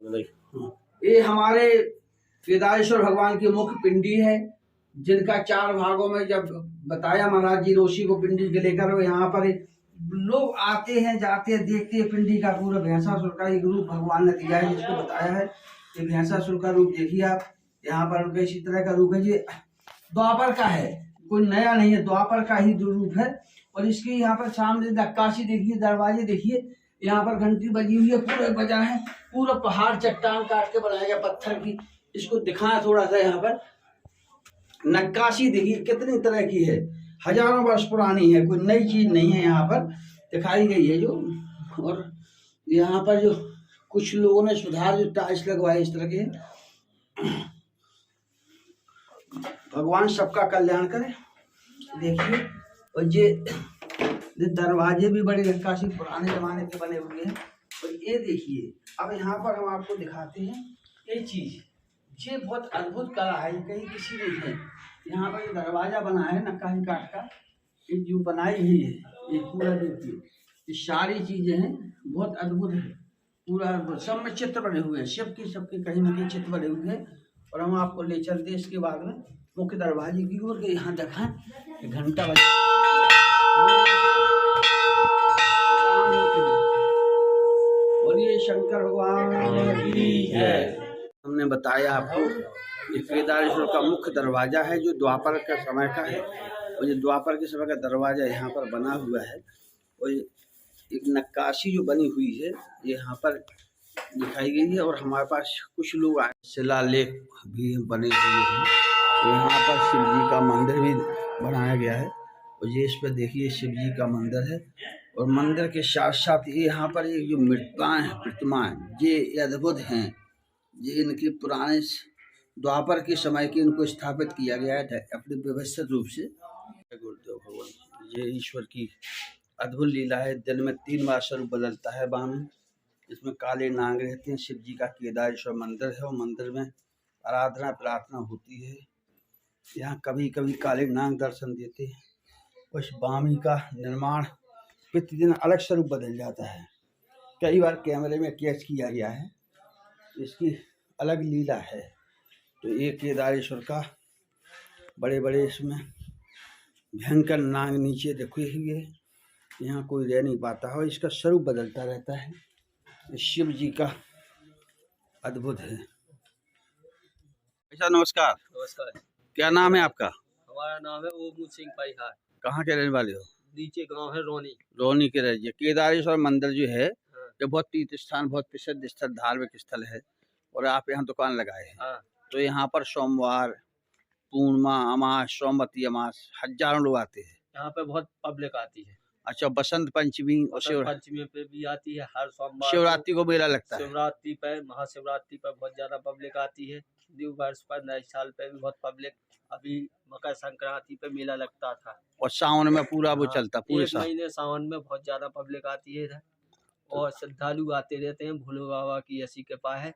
ये हमारे केदारेश्वर भगवान की मुख्य पिंडी है, जिनका 4 भागों में जब बताया महाराज जी रोशी को पिंडी के लेकर, यहाँ पर लोग आते हैं, जाते हैं, देखते हैं पिंडी का पूरा भैंसासुर का एक रूप भगवान ने दिया है, जिसको बताया है कि भैंसासुर का रूप देखिए आप। यहाँ पर उनका इसी तरह का रूप है, ये द्वापर का है, कोई नया नहीं है, द्वापर का ही रूप है। और इसकी यहाँ पर सामने नक्काशी देखिए, दरवाजे देखिए, यहाँ पर घंटी बजी हुई है, पूरा बजा है, पूरा पहाड़ चट्टान काट के बनाया गया पत्थर की। इसको दिखाया थोड़ा सा, यहाँ पर नक्काशी देखिए कितनी तरह की है, हजारों वर्ष पुरानी है, कोई नई चीज नहीं है, यहाँ पर दिखाई गई है जो। और यहाँ पर जो कुछ लोगों ने सुधार जो टाइल्स लगवाए इस तरह के। भगवान सबका कल्याण करे। देखिए, और ये दरवाजे भी बड़े नक्काशी पुराने जमाने के बने हुए हैं। और ये देखिए, अब यहाँ पर हम आपको दिखाते हैं ये चीज, ये बहुत अद्भुत कला है, ये कहीं किसी ने है। यहाँ पर दरवाजा बना है नक्काशी काट का, ये जो बनाई हुई है, ये पूरा देखिए, ये सारी चीजें हैं, बहुत अद्भुत है। पूरा सब में चित्र बने हुए हैं, शिव की सबके कहीं ना कहीं चित्र बने हुए हैं। और हम आपको ले चलते इसके बाद में मुख्य दरवाजे की ओर, यहाँ देखा घंटा बजा, और ये शंकर भगवान की है। हमने बताया आपको ये केदारेश्वर का मुख्य दरवाजा है, जो द्वापर का समय का है। और ये द्वापर के समय का दरवाजा यहाँ पर बना हुआ है। और एक नक्काशी जो बनी हुई है ये यहाँ पर दिखाई गई है। और हमारे पास कुछ लोग आए, शिलालेख भी बने हुए हैं। यहाँ पर शिव जी का मंदिर भी बनाया गया है, और ये इस पर देखिए शिव जी का मंदिर है। और मंदिर के साथ साथ ये यहाँ पर ये जो प्रतिमाएं ये अद्भुत हैं, ये इनके पुराने द्वापर के समय के इनको स्थापित किया गया है अपने व्यवस्थित रूप से। गुरुदेव भगवान, ये ईश्वर की अद्भुत लीला है। दिन में 3 बार स्वरूप बदलता है वामन, इसमें काले नाग रहते हैं। शिव जी का केदारेश्वर मंदिर है, और मंदिर में आराधना प्रार्थना होती है। यहाँ कभी कभी काले नाग दर्शन देते हैं। उस वामी का निर्माण प्रतिदिन अलग स्वरूप बदल जाता है, कई बार कैमरे में कैच किया गया है, इसकी अलग लीला है। तो ये केदारेश्वर का बड़े बड़े इसमें भयंकर नाग नीचे रखे हुए, यहाँ कोई रह नहीं पाता है, इसका स्वरूप बदलता रहता है। शिव जी का अद्भुत है। अच्छा, नमस्कार। नमस्कार। क्या नाम है आपका? हमारा नाम है ओमू सिंह पाईहार। कहाँ के रहने वाले हो? नीचे गांव है रोनी। रोनी के रहिए। केदारेश्वर मंदिर जो है ये बहुत तीर्थ स्थान, बहुत प्रसिद्ध स्थल, धार्मिक स्थल है। और आप यहाँ दुकान लगाए हैं। तो यहाँ पर सोमवार, पूर्णिमा, अमास, सोमवती अमास हजारों लोग आते हैं। यहाँ पे बहुत पब्लिक आती है। अच्छा, बसंत पंचमी और पंचमी पे भी आती है, हर सोमवार। शिवरात्रि को मेला लगता है। शिवरात्रि पे, महाशिवरात्रि पर बहुत ज्यादा पब्लिक आती है। न्यू वर्ष पर, नए साल पे भी बहुत पब्लिक। अभी मकर संक्रांति पे मेला लगता था। और सावन में पूरा वो चलता, पूरे महीने सावन में बहुत ज्यादा पब्लिक आती है इधर। और श्रद्धालु आते रहते हैं। भोले बाबा की ऐसी कृपा है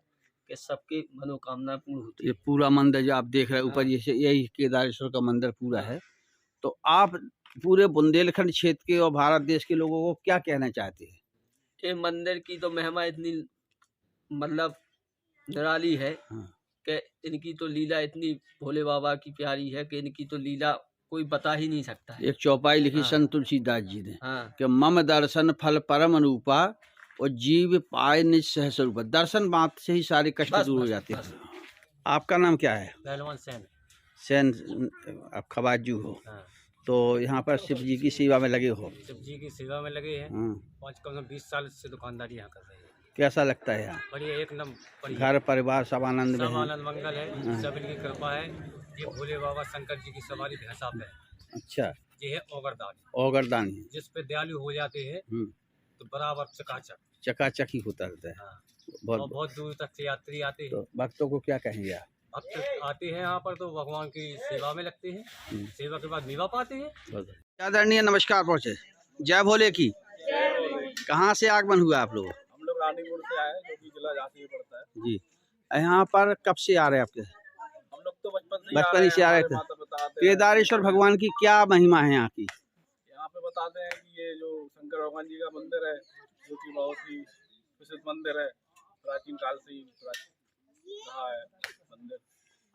कि सबके मनोकामना पूर्ण होती है। ये पूरा मंदिर जो आप देख रहे हैं ऊपर, यही केदारेश्वर का मंदिर पूरा है। तो आप पूरे बुंदेलखंड क्षेत्र के और भारत देश के लोगों को क्या कहना चाहते हैं? ये मंदिर की तो महिमा इतनी मतलब निराली है कि इनकी तो लीला इतनी भोले बाबा की प्यारी है कि इनकी तो लीला कोई बता ही नहीं सकता है। एक चौपाई लिखी संत तुलसीदास जी ने कि मम दर्शन फल परम रूपा, और जीव पाए निज सहस रूपा। दर्शन मात्र से ही सारे कष्ट दूर हो जाते हैं। आपका नाम क्या है? पहलवान सेन। सेन, आप खवाजू हो। तो यहाँ पर शिव जी की सेवा में लगे हो? शिव जी की सेवा में लगे हैं। 20 साल से दुकानदारी यहाँ कर रहे हैं। कैसा लगता है यहाँ? बढ़िया, एक नंबर। घर परिवार सब आनंद में, सब आनंद मंगल है, सब इनकी कृपा है। ये भोले बाबा शंकर जी की सवारी भैंसा पे। अच्छा, ये है ओगरदानी। ओगरदानी, जिस पे दयालु हो जाते हैं तो बराबर चकाचक ही होता रहता है। बहुत दूर तक से यात्री आते हैं। तो भक्तों को क्या कहेंगे आप? भक्त आते हैं यहाँ पर तो भगवान की सेवा में लगते हैं। सेवा के बाद मेवा पाते हैं। आदरणीय नमस्कार पहुँचे। जय भोले की। कहाँ से आगमन हुआ आप लोग? हम लोग रानीपुर से आए, जो कि जिला झांसी पड़ता है जी। यहाँ पर कब से आ रहे हैं आपके? हम लोग तो बचपन से आ रहे थे। केदारेश्वर भगवान की क्या महिमा है यहाँ की? यहाँ पे बताते हैं कि ये जो शंकर भगवान जी का मंदिर है, जो कि बहुत ही प्रसिद्ध मंदिर है, प्राचीन काल से ही रहा है मंदिर।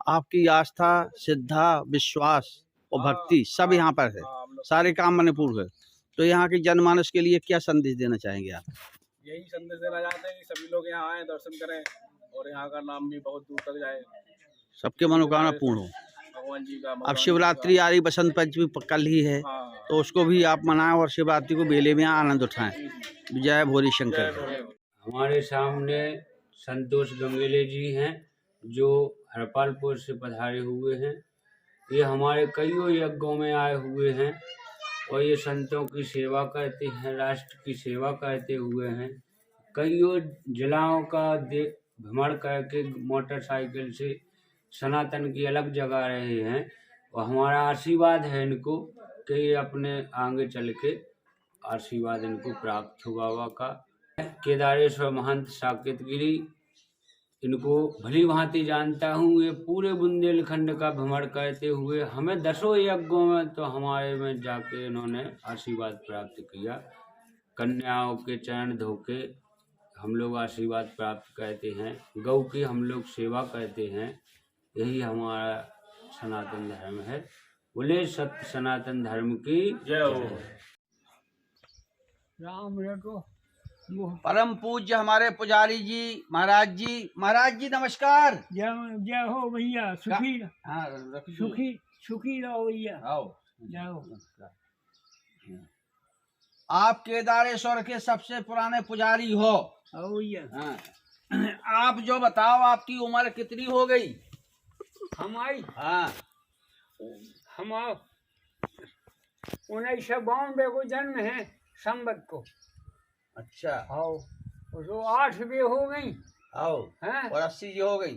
आपकी आस्था, श्रद्धा, विश्वास और भक्ति सब यहाँ पर है, हाँ, हम लोग सारे काम मणिपुर है। तो यहाँ के जनमानस के लिए क्या संदेश देना चाहेंगे आप? यही संदेश देना चाहते हैं कि सभी लोग यहाँ आए, दर्शन करें और यहाँ का नाम भी बहुत दूर तक जाए, सबके मनोकामना पूर्ण हो। भगवान जी का। अब शिवरात्रि आ रही, बसंत पंचमी कल ही है, हाँ, तो उसको भी आप मनाएं और शिवरात्रि को मेले में आनंद उठाएं। जय भोले शंकर। हमारे सामने संतोष गंगेले जी हैं जो हरपालपुर से पधारे हुए हैं। ये हमारे कईयों यज्ञों में आए हुए हैं और ये संतों की सेवा करते हैं, राष्ट्र की सेवा करते हुए हैं। कईयों जिलाओं का भ्रमण करके मोटरसाइकिल से सनातन की अलग जगह रहे हैं और हमारा आशीर्वाद है इनको कि ये अपने आगे चल के आशीर्वाद इनको प्राप्त हो बाबा का। केदारेश्वर महंत साकेत गिरी, इनको भली भांति जानता हूँ। ये पूरे बुंदेलखंड का भ्रमण करते हुए हमें 10 यज्ञों में तो हमारे में जाके इन्होंने आशीर्वाद प्राप्त किया। कन्याओं के चरण धोके हम लोग आशीर्वाद प्राप्त करते हैं, गौ की हम लोग सेवा करते हैं। यही हमारा सनातन धर्म है। बोले सत्य सनातन धर्म की जय हो। राम रटो परम पूज्य हमारे पुजारी जी महाराज जी नमस्कार। जय हो भैया, सुखी हाँ, सुखी रहो भैया। आओ। जय हो। आप केदारेश्वर के सबसे पुराने पुजारी हो। आओ भैया। हाँ। आप जो बताओ, आपकी उम्र कितनी हो गई? हमारी हाँ, हम 1992 को जन्म है संवत को। अच्छा। आओ तो 8 भी हो गई। आओ। हैं? और 80 जो हो गई।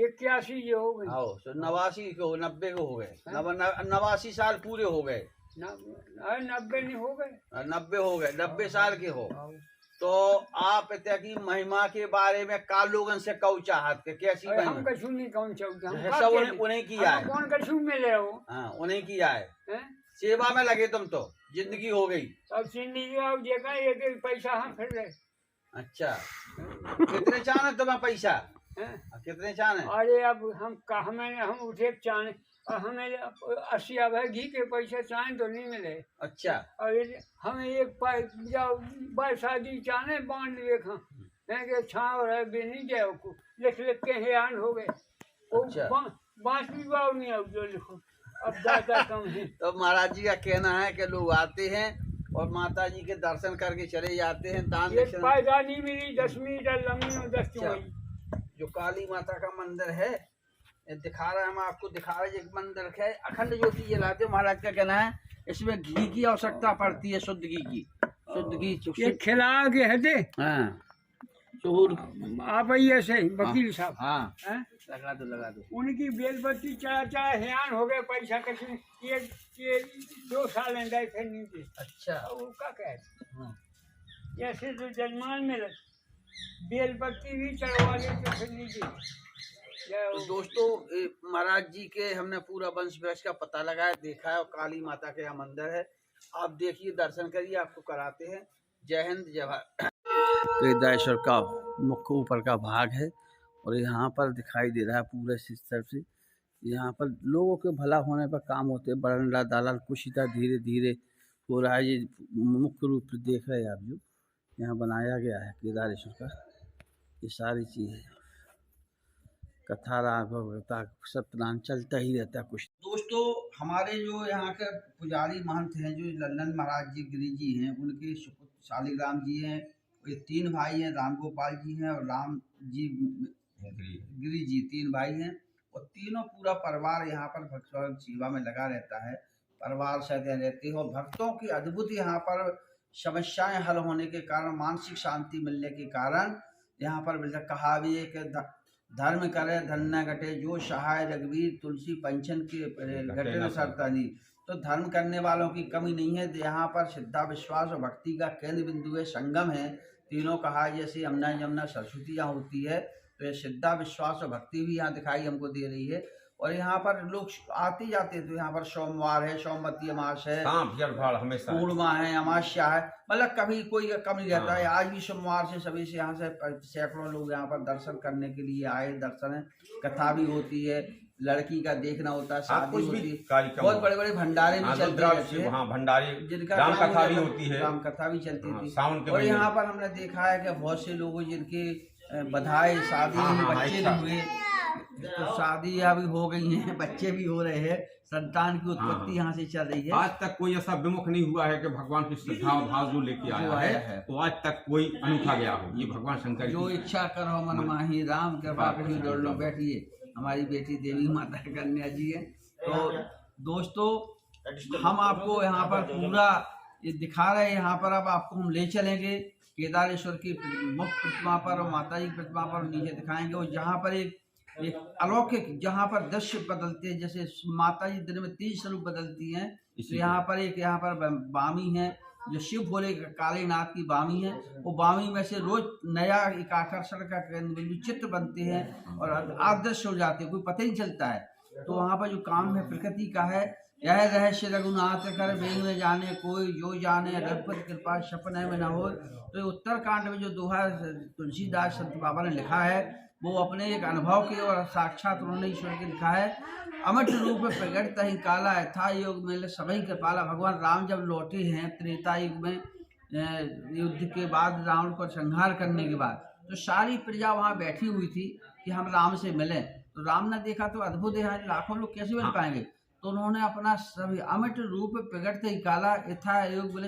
81 जो हो गई। आओ तो 89 को 90 को हो गए। 89 साल पूरे हो गए। 90 नहीं हो गए। 90 हो गए, 90 साल के हो। आओ। तो आप इत्या की महिमा के बारे में का लोगन से कहू चाहत के कैसी हम महिमा? कछु नहीं कौन चाहते, हम सब उन्हें किया है। कौन कछु मिले हो। हाँ, उन्हें किया है। हैं? सेवा में लगे तुम तो, जिंदगी हो गई। अब जिंदगी अब देखा एक पैसा हम फिर रहे। अच्छा, कितने चाहने तुम्हें पैसा? हैं? कितने चाहने? अरे अब हम उठे चाहे और हमें 80 अब घी के पैसे चाहे तो नहीं मिले। अच्छा। और हमें एक बार शादी चाहे बांध लिए कि छाव रहे भी नहीं जाओ को लिख के हैरान हो गए। अच्छा। बांस भी बाव नहीं अब जो लिखो, अब ज्यादा कम है। तो महाराज जी का कहना है कि लोग आते हैं और माता जी के दर्शन करके चले जाते हैं। दान ये दक्षिणा पायदानी मिली 10 मीटर लंबी और 10 चौड़ी। जो काली माता का मंदिर है, ये दिखा रहा है, हम आपको दिखा रहे हैं। एक मंदिर है, अखंड ज्योति जलाते हैं। महाराज का कहना है इसमें घी की आवश्यकता पड़ती है, शुद्ध घी की। शुद्ध घी ये खिला के हटे। हाँ, चूर आप आइए से वकील साहब। हाँ, हैं? लगा दो। उनकी बेलबत्ती चढ़ा हैरान हो गए। पैसा कछु ये 2 साल गए फिर नहीं थे। अच्छा। वो क्या कहते हाँ। जैसे तो जजमान में बेलबत्ती भी चढ़वा ले तो फिर नहीं थे। तो दोस्तों, महाराज जी के हमने पूरा वंश वृक्ष का पता लगाया, देखा है, और काली माता के यहाँ मंदिर है। आप देखिए, दर्शन करिए, आपको कराते हैं। जय हिंद, जय भारत। केदारेश्वर का मुख्य ऊपर का भाग है और यहाँ पर दिखाई दे रहा है पूरे इस तरफ से। यहाँ पर लोगों के भला होने पर काम होते हैं। बरंडा दालाल कुशिता धीरे धीरे हो रहा है। ये मुख्य रूप से देख रहे हैं आप, जो यहाँ बनाया गया है केदारेश्वर का, ये सारी चीज़ें कथा राघवता सत्यनारायण चलता ही रहता है कुछ। दोस्तों, हमारे जो यहाँ के पुजारी महंत हैं, जो लंदन महाराज जी गिरी जी हैं, उनके सुपुत्र शालिग्राम जी हैं। ये 3 भाई हैं, राम गोपाल जी हैं और राम जी गिरी जी, 3 भाई हैं। और तीनों पूरा परिवार यहाँ पर भक्त सेवा में लगा रहता है। परिवार सहित रहते हैं और भक्तों की अद्भुत यहाँ पर समस्याएं हल होने के कारण, मानसिक शांति मिलने के कारण यहाँ पर कहा भी है कि धर्म करे धन न घटे, जो सहाय रघुवीर तुलसी पंचन के घटे न सरतानी। तो धर्म करने वालों की कमी नहीं है। यहाँ पर श्रद्धा, विश्वास और भक्ति का केंद्र बिंदु है, संगम है। तीनों कहा जैसे यमुना यमुना सरस्वती यहाँ होती है, तो ये श्रद्धा, विश्वास और भक्ति भी यहाँ दिखाई हमको दे रही है। और यहाँ पर लोग आते जाते, तो यहाँ पर सोमवार है, सोमवती अमास है, हाँ भीड़ भाड़ हमेशा है। पूर्णिमा है, अमावस्या है, मतलब कभी कोई कम नहीं रहता है। हाँ। आज भी सोमवार से सभी से यहाँ से सैकड़ों लोग यहाँ पर दर्शन करने के लिए आए। दर्शन है, कथा भी होती है, लड़की का देखना होता है, शादी कुछ भी होती है, कार्यक्रम बहुत हो। बड़े बड़े भंडारे भी हाँ, चलते रुद्राभिषेक, रहते हैं, वहाँ भंडारे, जिनका राम काम कथा भी होता होती है, राम कथा भी चलती हाँ, थी। सावन के और महीने यहाँ में। पर हमने देखा है कि बहुत से लोग जिनके बधाई शादी हाँ, में हाँ, बच्चे ऐसा। नहीं हुए, तो शादियाँ भी हो गई हैं, बच्चे भी हो रहे हैं, संतान की उत्पत्ति हाँ। यहाँ से चल रही है। आज तक कोई ऐसा विमुख नहीं हुआ है कि भगवान की श्रद्धा और भाव जो लेके जो आया आया है है। तो आज तक कोई अनूठा गया हो। ये भगवान शंकर जो की इच्छा करो मन माही, राम कृपा करी दौड़ लो। बैठिए, हमारी बेटी देवी माता कन्या जी है। तो दोस्तों, हम आपको यहाँ पर पूरा ये दिखा रहे हैं। यहाँ पर अब आपको हम ले चलेंगे केदारेश्वर की मुख्य प्रतिमा पर और माता जी की प्रतिमा पर नीचे दिखाएंगे। और जहाँ पर एक अलौकिक, जहाँ पर दृश्य बदलते हैं, जैसे माता जी दिन में 30 स्वरूप बदलती हैं, तो यहाँ पर बामी है जो शिव भोले काले नाथ की बामी है। वो बामी में से रोज नया एक आकर्षण का केंद्र बिंदु चित्र बनते हैं और आदर्श हो जाते हैं, कोई पता ही नहीं चलता है। तो वहाँ पर जो काम है प्रकृति का है। यह रहस्य रघुनाथ कर वेग में जाने कोई, जो जाने रघुपति कृपा सपने में न हो। तो उत्तरकांड में जो दोहा तुलसीदास संत बाबा ने लिखा है, वो अपने एक अनुभव के और साक्षात उन्होंने ईश्वर के लिखा है। अमट रूप में प्रगट तही काला, यथा योग में सभी कृपाला। भगवान राम जब लौटे हैं त्रेता युग में, युद्ध के बाद रावण को संहार करने के बाद, तो सारी प्रजा वहाँ बैठी हुई थी कि हम राम से मिलें। तो राम ने देखा तो अद्भुत है, लाखों लोग कैसे मिल पाएंगे। तो उन्होंने अपना सभी अमिट रूप प्रकट तही काला, यथा योग बोले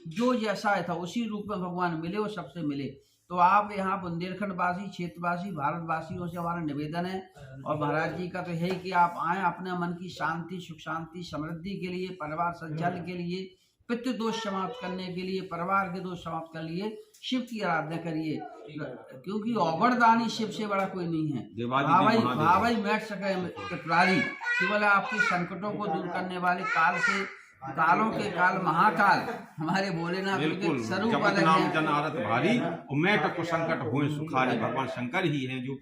जो जैसा था उसी रूप में भगवान मिले और सबसे मिले। तो आप यहाँ बुंदेलखंड वासी, क्षेत्रवासी, भारतवासियों से हमारा निवेदन है और महाराज जी का तो है कि आप आएँ, अपने मन की शांति, सुख शांति, समृद्धि के लिए, परिवार संचालन के लिए, पितृ दोष समाप्त करने के लिए, परिवार के दोष समाप्त कर लिए शिव की आराधना करिए, क्योंकि औगरदानी शिव से बड़ा कोई नहीं है। भाई बैठ सके त्रिपुरारी, केवल आपके संकटों को दूर करने वाले काल से, कालों के काल महाकाल हमारे भोलेनाथ के स्वरूप अलग नाम है। जन आरत भारी और मैं को संकट हुए सुखारी, भगवान शंकर ही हैं जो।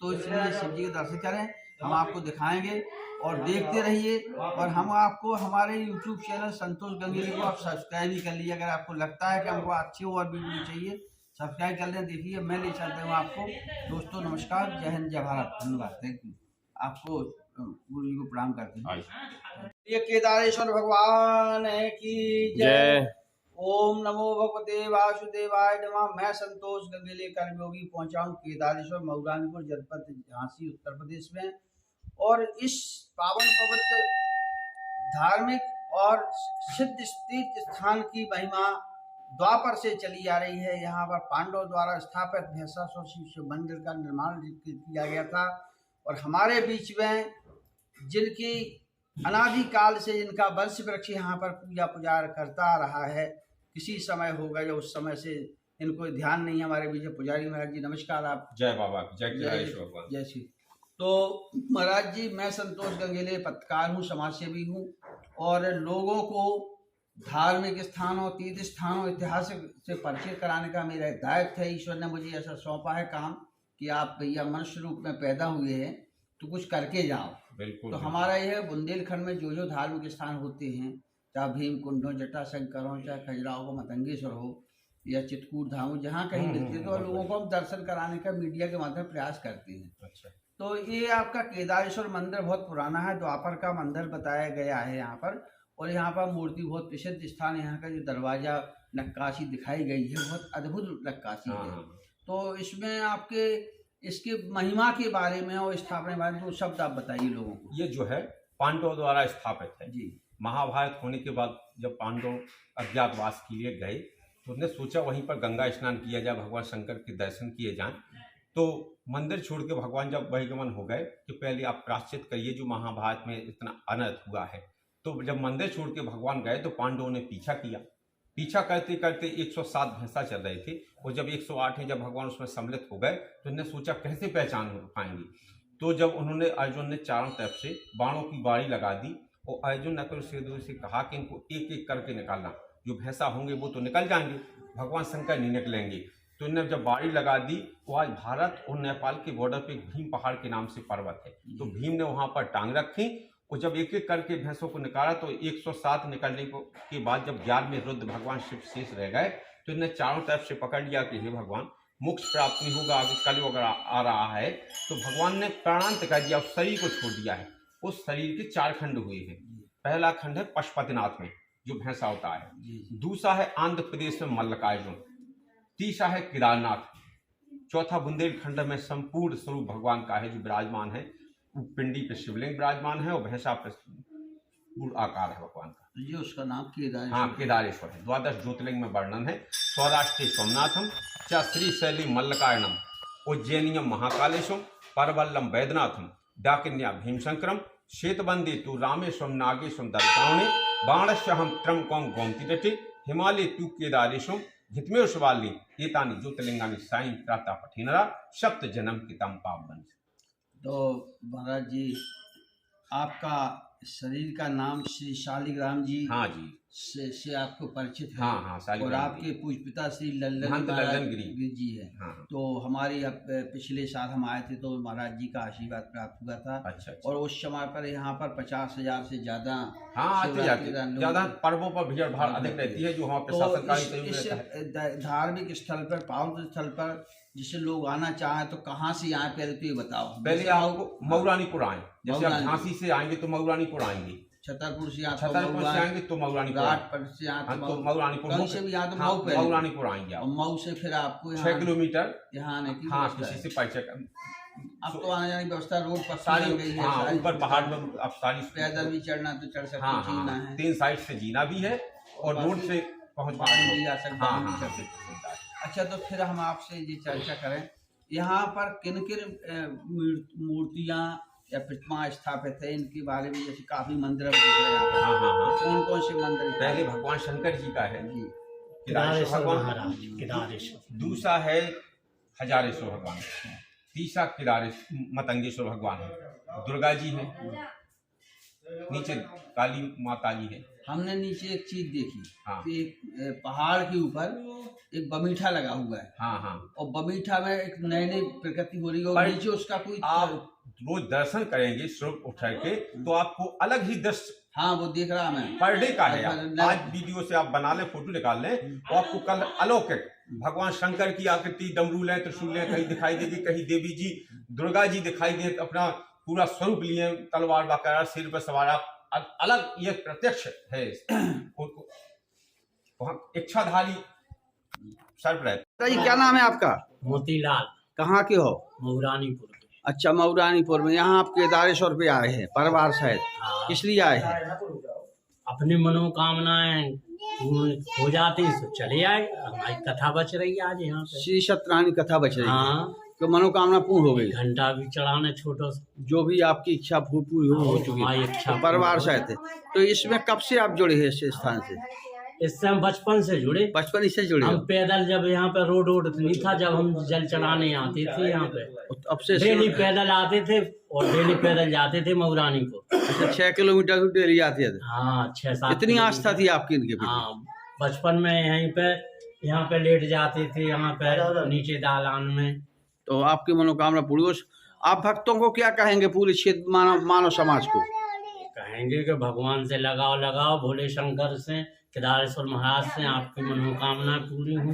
तो इसलिए शिव जी के दर्शन करें, हम आपको दिखाएंगे और देखते रहिए। और हम आपको हमारे YouTube चैनल संतोष गंगेली को आप सब्सक्राइब भी कर लीजिए। अगर आपको लगता है कि हमको अच्छी और वीडियो चाहिए, सब्सक्राइब कर लें। देखिए, मैं ले चलता हूँ आपको। दोस्तों नमस्कार, जय हिंद, जय भारत, धन्यवाद, थैंक यू। आपको गुरु जी को प्रणाम करते हैं। ये केदारेश्वर भगवान की जय। ओम नमो भगवते वासुदेवाय नमः। मैं संतोष गंगेली कर्मयोगी पहुंचा हूँ केदारेश्वर, मऊरानीपुर जनपद, झांसी, उत्तर प्रदेश में। और इस पावन पवित्र धार्मिक और सिद्ध तीर्थ स्थान की महिमा द्वापर से चली आ रही है। यहाँ पर पांडवों द्वारा स्थापित भैंसासुर शिव मंदिर का निर्माण किया गया था। और हमारे बीच में जिनकी अनादिकाल से जिनका वंश वृक्ष यहाँ पर पूजा पुजार करता रहा है, किसी समय होगा या उस समय से इनको ध्यान नहीं। हमारे बीच पुजारी महाराज जी नमस्कार। आप जय बाबा, जय केदारेश्वर भगवान, जय श्री। तो महाराज जी, मैं संतोष गंगेली पत्रकार हूँ, समाज सेवी हूँ और लोगों को धार्मिक स्थानों, तीर्थ स्थानों, इतिहास से परिचय कराने का मेरा दायित्व है। ईश्वर ने मुझे ऐसा सौंपा है काम कि आप भैया मनुष्य रूप में पैदा हुए हैं तो कुछ करके जाओ। बिल्कुल। तो हमारा यह बुंदेलखंड में जो धार्मिक स्थान होते हैं, चाहे भीम कुंड हो, जटाशंकर हो, चाहे खजुराहो हो, मतंगेश्वर हो या चित्रकूट धाम हो, जहाँ कहीं मिलते हैं तो लोगों को हम दर्शन कराने का मीडिया के माध्यम प्रयास करते हैं। अच्छा। तो ये आपका केदारेश्वर मंदिर बहुत पुराना है, द्वापर का मंदिर बताया गया है यहाँ पर। और यहाँ पर मूर्ति बहुत प्रसिद्ध स्थान है। यहाँ का जो दरवाजा नक्काशी दिखाई गई है, बहुत अद्भुत नक्काशी है। तो इसमें आपके इसके महिमा के बारे में और स्थापना के बारे में 2 शब्द आप बताइए लोगों को। ये जो है पांडवों द्वारा स्थापित है जी। महाभारत होने के बाद जब पांडव अज्ञातवास के लिए गए तो उन्होंने सोचा वहीं पर गंगा स्नान किया जाए, भगवान शंकर के दर्शन किए जाएं। तो मंदिर छोड़ के भगवान जब बहिर्गमन हो गए कि पहले आप प्रायश्चित करिए, जो महाभारत में इतना अनर्थ हुआ है। तो जब मंदिर छोड़ के भगवान गए तो पांडवों ने पीछा किया। पीछा करते करते 107 भैंसा चल रहे थे और जब 108 जब भगवान उसमें सम्मिलित हो गए तो उन्होंने सोचा कैसे पहचान पाएंगे। तो जब उन्होंने, अर्जुन ने चारों तरफ से बाणों की बाड़ी लगा दी और अर्जुन ने तो से कहा कि इनको एक एक करके निकालना, जो भैंसा होंगे वो तो निकल जाएंगे, भगवान शंकर नहीं निकलेंगे। तो इन्होंने जब बाड़ी लगा दी, वो आज भारत और नेपाल के बॉर्डर पे भीम पहाड़ के नाम से पर्वत है, तो भीम ने वहां पर टांग रखी। और जब एक एक करके भैंसों को निकाला तो 107 निकलने के बाद जब 11वें रुद्र भगवान शिव शेष रह गए, तो इन्हें चारों तरफ से पकड़ लिया कि हे भगवान, मोक्ष प्राप्त नहीं होगा, आगे कलयुग अगर आ रहा है। तो भगवान ने प्राणांत कर दिया, उस शरीर को छोड़ दिया है। उस शरीर के 4 खंड हुए हैं। पहला खंड है पशुपतिनाथ में, जो भैंसा होता है। दूसरा है आंध्र प्रदेश में मल्लिकार्जुन। तीसरा है केदारनाथ। चौथा बुंदेलखंड में संपूर्ण स्वरूप भगवान का है, जो विराजमान है। पिंडी पे शिवलिंग विराजमान है और भैंसा पे पूर्ण आकार है भगवान का। ये उसका नाम केदारेश्वर। हाँ, केदारेश्वर है। 12 ज्योतिर्लिंग में वर्णन है। सौराष्ट्र सोमनाथम च श्रीशैली मल्लिकार्जुनम उज्जैनियम महाकालेशम परवल्लम वैद्यनाथम डाकिन्या भीमशंकरम श्वेतबंदी तु रामेश्वरम नागेश्वरम दर्शनावणे बाणस्यहम त्रंबकं गोमती तटे हिमालय तु केदारेशम हितमेव शिवाली एतानि ज्योतिर्लिंगानि साईं प्रातः पठिनरा सप्त जन्म कितम पावन। तो महाराज जी, आपका शरीर का नाम श्री शालिग्राम जी हाँ जी से आपको परिचित है। हाँ हाँ, और शालिग्राम आपके पूज्य पिता श्री लल्लन महंत महाराज लल्लन गिरी जी है। हाँ तो हमारी पिछले साल हम आए थे तो महाराज जी का आशीर्वाद प्राप्त हुआ था। अच्छा और उस समय पर यहाँ पर 50,000 से ज्यादा हाँ आते शिवरात्रि जाते, लोग- ज्यादा पर्वों पर भीड़ भाड़ अधिक रहती है, जो वहाँ पे तो शासनकारी इस सहयोग रहता है। धार्मिक स्थल पर, पावन स्थल पर जिसे लोग आना चाहें तो कहाँ से आए, पहले तो ये बताओ। पहले जैसे आपको मऊरानीपुर आए, जैसे आप मऊरानीपुर। झांसी से आएंगे तो मऊरानीपुर आएंगे, छतरपुर से यहाँ छतरपुर से आएंगे तो मऊरानीपुर, घाट पर से यहाँ हाँ तो मऊरानीपुर, कहीं से भी यहाँ तो हाँ, मऊ पहले। मऊरानीपुर आएंगे और आप। मऊ से फिर आपको 6 किलोमीटर यहाँ आने की हाँ, व्यवस्था किसी है। से परिचय कर अब तो आने जाने की व्यवस्था रोड पर सारी बन गई है। हाँ, सारी ऊपर पहाड़ में आप सारी पैदल भी चढ़ना तो चढ़ सकते, हाँ जीना हाँ, है 3 साइड से जीना भी है और रोड से पहुँच बाहर भी जा सकते हाँ हैं, भी हाँ चढ़ हाँ, सकते हैं। अच्छा, तो फिर हम आपसे ये चर्चा करें, यहाँ पर किन किन मूर्तियाँ या प्रतिमा स्थापित है, इनके बारे में। जैसे काफी मंदिर अब दिख रहे हैं यहाँ पर। हाँ हाँ हाँ। कौन कौन से मंदिर हैं? पहले भगवान शंकर जी का है, जी केदारेश्वर भगवान, केदारेश्वर। दूसरा है हजारेश्वर भगवान, तीसरा केदारेश्वर मतंगेश्वर भगवान है, दुर्गा जी है, नीचे काली माता जी है। हमने नीचे एक चीज देखी हाँ। कि एक पहाड़ के ऊपर एक बमीठा लगा हुआ है, हाँ हाँ, और बमीठा में एक नई नई प्रकृति हो रही है, और पर नीचे उसका कोई आप रोज दर्शन करेंगे सुबह उठ के तो आपको अलग ही दृश्य हाँ वो देख रहा मैं। पर डे का है। पर- आज वीडियो से आप बना लें, फोटो निकाल लें, तो आपको कल अलौकिक भगवान शंकर की आकृति, डमरू लें, त्रिशूल लें, कहीं दिखाई देगी, कहीं देवी जी दुर्गा जी दिखाई दे, अपना पूरा स्वरूप लिए, तलवार बाकायदा सिर पर सवार, आप अलग ये प्रत्यक्ष है। वहाँ इच्छाधारी सर्प रहता ये क्या नाम है आपका? मोतीलाल, कहाँ के हो? मऊरानीपुर के। अच्छा, मऊरानीपुर में। यहाँ आप केदारेश्वर पे आए हैं परिवार सहित, हाँ, किस लिए आए हैं? अपनी मनोकामनाएं पूर्ण हो जाती तो चले आए। हमारी कथा बच रही है आज यहाँ पे। श्री सत्यनारायण कथा बच रही है, हाँ, तो मनोकामना पूर्ण हो गई। घंटा भी चढ़ाने छोटा सा। जो भी आपकी इच्छा पूरी हो चुकी हमारी है, इच्छा परिवार सहित है। तो इसमें कब से आप जुड़े हैं इस स्थान से? इससे हम बचपन से जुड़े। बचपन इससे जुड़े हम हो? पैदल, जब यहाँ पे रोड नहीं था, जब हम जल चढ़ाने आते थे यहाँ पे, अब से डेली पैदल आते थे और डेली पैदल जाते थे मऊरानीपुर। अच्छा, 6 किलोमीटर की डेली आती है। हाँ, 6-7। इतनी आस्था थी आपकी इनके प्रति? हाँ, बचपन में यहाँ पे लेट जाते थे, यहाँ पे नीचे दालान में। तो आपकी मनोकामना पूरी हो। आप भक्तों को क्या कहेंगे, पूरे क्षेत्र मानव समाज को? कहेंगे कि भगवान से लगाओ, भोले शंकर से, केदारेश्वर महाराज से, आपकी मनोकामना पूरी हो।